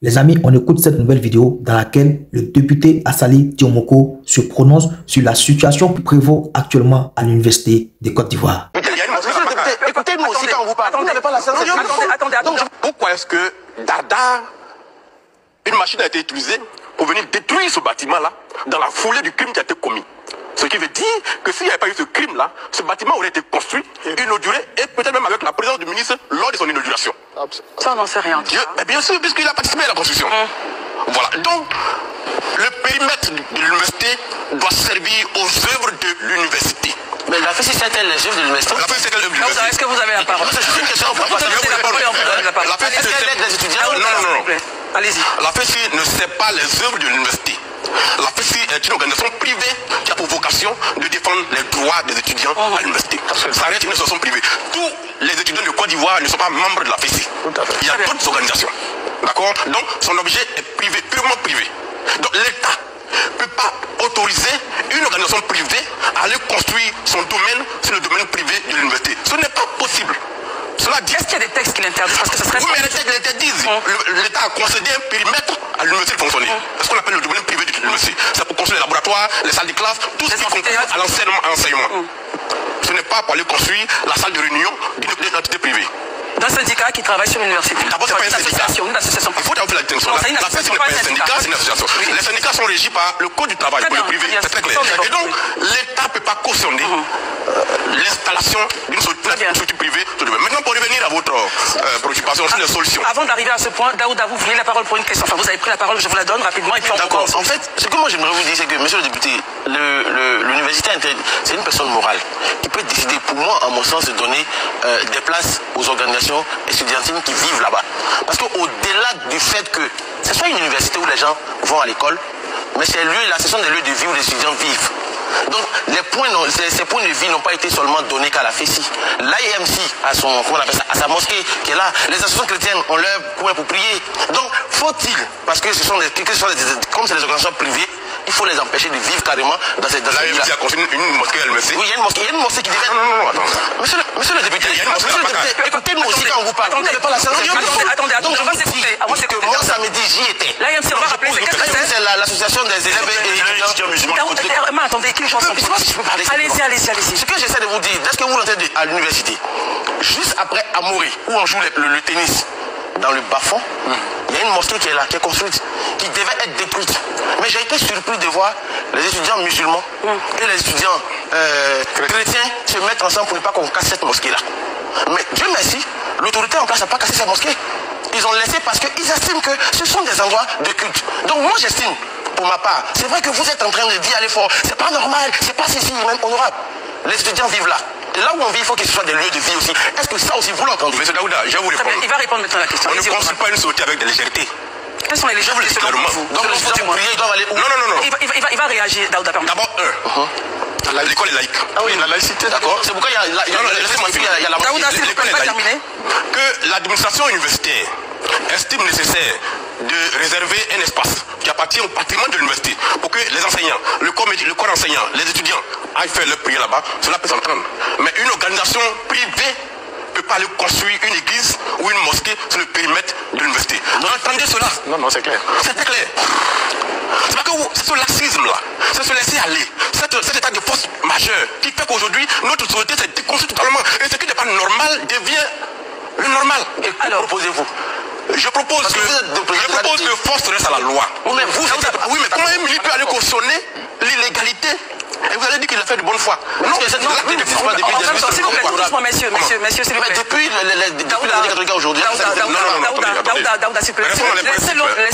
Les amis, on écoute cette nouvelle vidéo dans laquelle le député Assali Diomoko se prononce sur la situation qui prévaut actuellement à l'Université de Côte d'Ivoire. Écoutez-moi aussi quand on vous parle. Vous n'avez pas la séance. Attendez. Pourquoi est-ce que Dada, une machine a été utilisée pour venir détruire ce bâtiment-là dans la foulée du crime qui a été commis? Ce qui veut dire que s'il n'y avait pas eu ce crime-là, ce bâtiment aurait été construit, inauguré, et peut-être même avec la présence du ministre lors de son inauguration. Ça, on n'en sait rien. Mais bien sûr, puisqu'il a participé à la construction. Voilà. Donc, le périmètre de l'université doit servir aux œuvres de l'université. Mais la FESI, c'est-elle les œuvres de l'université? La FESI, c'est l'œuvre de l'université. Est-ce que vous avez la parole? C'est une question. Est-ce qu'elle aide les étudiants? Non. Allez-y. La FESI ne sert pas les œuvres de l'université. La FESI est une organisation privée qui a pour vocation de défendre les droits des étudiants à l'université. Ça reste une association privée. Tous les étudiants de Côte d'Ivoire ne sont pas membres de la FESI. Il y a d'autres organisations. D'accord? Donc, son objet est privé, purement privé. Donc, l'État ne peut pas autoriser une organisation privée à aller construire son domaine sur le domaine privé de l'université. Ce n'est pas possible. Est-ce qu'il y a des textes qui l'interdisent? Parce que ça serait... Oui, mais les textes l'interdisent. L'État a concédé un périmètre à l'université de fonctionner. C'est ce qu'on appelle le domaine privé de l'université. C'est pour construire les laboratoires, les salles de classe, tout ce qui concourt à l'enseignement. Ce n'est pas pour aller construire la salle de réunion d'une entité privée. D'un syndicat qui travaille sur l'université. D'abord, c'est pas un syndicat. Une association. Il faut avoir la distinction. La FESI n'est pas un syndicat, c'est une association. Les syndicats sont régis par le code du travail pour le privé. C'est très clair. Et donc, l'État ne peut pas cautionner l'installation d'une structure privée. Maintenant, pour revenir à votre préoccupation sur les solutions. Avant d'arriver à ce point, Daouda, vous vouliez la parole pour une question. Enfin, vous avez pris la parole, je vous la donne rapidement. D'accord. En fait, ce que moi j'aimerais vous dire, c'est que, monsieur le député, l'université, c'est une personne morale qui peut décider, pour moi, à mon sens, de donner des places aux organisations étudiantines qui vivent là-bas. Parce qu'au-delà du fait que ce soit une université où les gens vont à l'école, mais ces lieux-là, ce sont des lieux de vie où les étudiants vivent. Donc, ces points de vie n'ont pas été seulement donnés qu'à la FESI. L'IMC a sa mosquée qui est là. Les associations chrétiennes ont leur coin pour prier. Donc, faut-il, parce que comme c'est des organisations privées, il faut les empêcher de vivre carrément dans cette là. L'IMC a construit une mosquée à l'université. Oui, il y a une mosquée qui devait... Non, attends. Monsieur le député, écoutez-moi aussi quand on vous parle. Vous n'avez pas la séance. Attendez, on va s'écouter. Moi, samedi, j'y étais. L'IMC, on va rappeler, c'est l'association des élèves et étudiants musulmans. Attendez, qu'il change. Allez-y. Ce que j'essaie de vous dire, est-ce que vous rentrez à l'université, juste après Amoré, où on joue le tennis, dans le bas-fond, il y a une mosquée qui est là, qui est construite, qui devait être détruite. Mais j'ai été surpris de voir les étudiants musulmans et les étudiants chrétiens se mettre ensemble pour ne pas qu'on casse cette mosquée-là. Mais Dieu merci, l'autorité en place n'a pas cassé cette mosquée. Ils ont laissé parce qu'ils estiment que ce sont des endroits de culte. Donc moi j'estime, pour ma part, c'est vrai que vous êtes en train de dire allez fort, c'est pas normal, c'est pas ceci, même honorable. Les étudiants vivent là. Et là où on vit, il faut que ce soit des lieux de vie aussi. Est-ce que ça aussi vous l'entendez? Monsieur Daouda, je vais vous répondre. Il va répondre maintenant à la question. On ne construit pas une société avec de légèreté. Quelles sont les légèretés selon vous? Donc les étudiants prier, ils doivent aller où? Non. Il va réagir, Daouda. D'abord, l'école est laïque. Ah oui, la laïcité, d'accord. C'est pourquoi il y a la Daouda, s'il vous plaît, pas terminé. Que l'administration universitaire estime nécessaire de réserver un espace qui appartient au patrimoine de l'université pour que les enseignants, le corps enseignant, les étudiants aillent faire leur prière là-bas, cela peut s'entendre. Mais une organisation privée ne peut pas aller construire une église ou une mosquée sur le périmètre de l'université. Entendez cela? Non, c'est clair. C'est très clair. C'est pas que c'est ce laxisme-là, c'est se laisser aller, cet état de force majeur qui fait qu'aujourd'hui, notre société s'est déconstruite totalement. Et ce qui n'est pas normal devient le normal. Et alors, proposez-vous? Je propose que force reste à la loi. Oui, mais comment un milieu peut aller cautionner l'illégalité? Et vous allez dire qu'il a fait de bonne foi. Non, cette loi n'existe pas depuis des années. S'il vous plaît, doucement, messieurs, s'il vous plaît. Depuis les années 80 aujourd'hui. Daouda, s'il vous plaît.